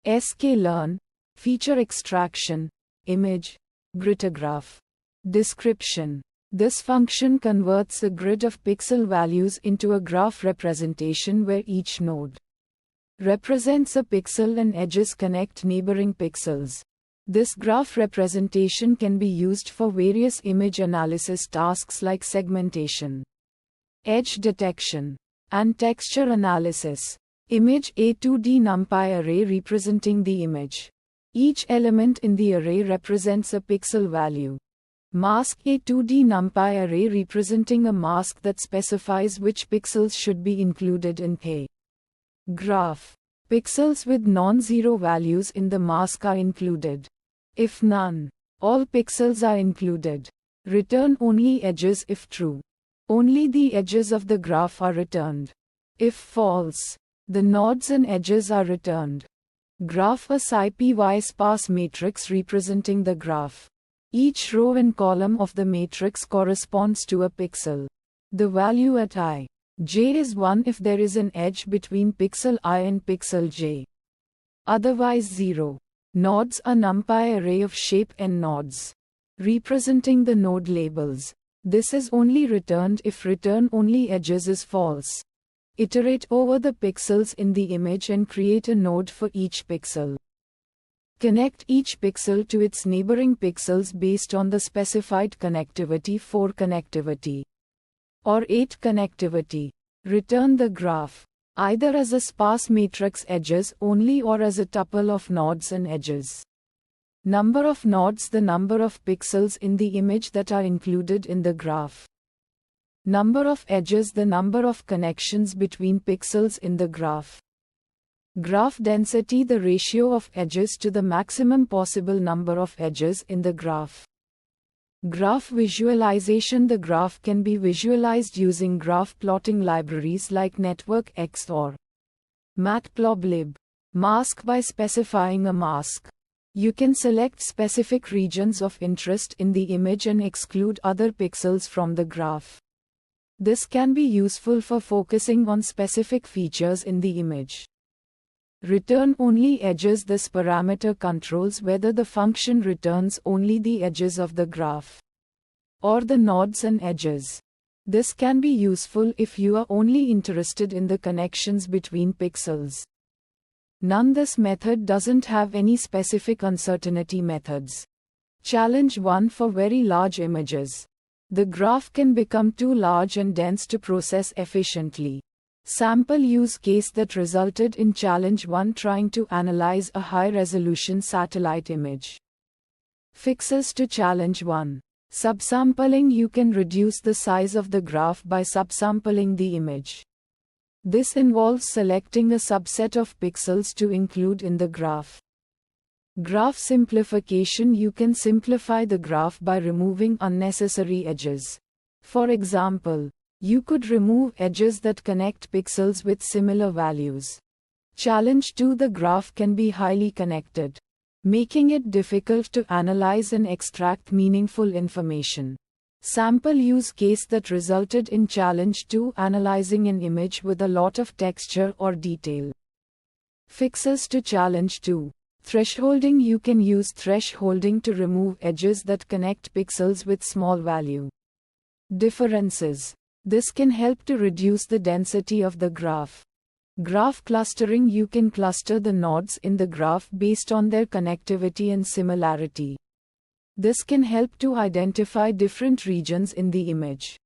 sklearn, feature extraction, image, gridtograph. Description. This function converts a grid of pixel values into a graph representation where each node represents a pixel and edges connect neighboring pixels. This graph representation can be used for various image analysis tasks like segmentation, edge detection, and texture analysis. Image A 2D NumPy array representing the image. Each element in the array represents a pixel value. Mask A 2D NumPy array representing a mask that specifies which pixels should be included in A graph. Pixels with non-zero values in the mask are included. If none, all pixels are included. Return only edges if true. Only the edges of the graph are returned. If false, the nodes and edges are returned. Graph a SciPy sparse matrix representing the graph. Each row and column of the matrix corresponds to a pixel. The value at I, j is 1 if there is an edge between pixel I and pixel j. Otherwise 0. Nodes are NumPy array of shape n nodes, representing the node labels. This is only returned if return only edges is false. Iterate over the pixels in the image and create a node for each pixel. Connect each pixel to its neighboring pixels based on the specified connectivity 4 connectivity or 8 connectivity. Return the graph, either as a sparse matrix edges only or as a tuple of nodes and edges. Number of nodes, the number of pixels in the image that are included in the graph. Number of edges, the number of connections between pixels in the graph. Graph density, the ratio of edges to the maximum possible number of edges in the graph. Graph visualization, the graph can be visualized using graph plotting libraries like NetworkX or Matplotlib. Mask, by specifying a mask, you can select specific regions of interest in the image and exclude other pixels from the graph. This can be useful for focusing on specific features in the image. Return only edges, this parameter controls whether the function returns only the edges of the graph or the nodes and edges. This can be useful if you are only interested in the connections between pixels. None, this method doesn't have any specific uncertainty methods. Challenge 1 for very large images. The graph can become too large and dense to process efficiently. Sample use case that resulted in challenge 1, trying to analyze a high-resolution satellite image. Fixes to challenge 1. Subsampling, you can reduce the size of the graph by subsampling the image. This involves selecting a subset of pixels to include in the graph. Graph simplification, you can simplify the graph by removing unnecessary edges. For example, you could remove edges that connect pixels with similar values. Challenge 2, the graph can be highly connected, making it difficult to analyze and extract meaningful information. Sample use case that resulted in challenge 2, analyzing an image with a lot of texture or detail. Fixes to challenge 2. Thresholding, you can use thresholding to remove edges that connect pixels with small value differences. This can help to reduce the density of the graph. Graph clustering, you can cluster the nodes in the graph based on their connectivity and similarity. This can help to identify different regions in the image.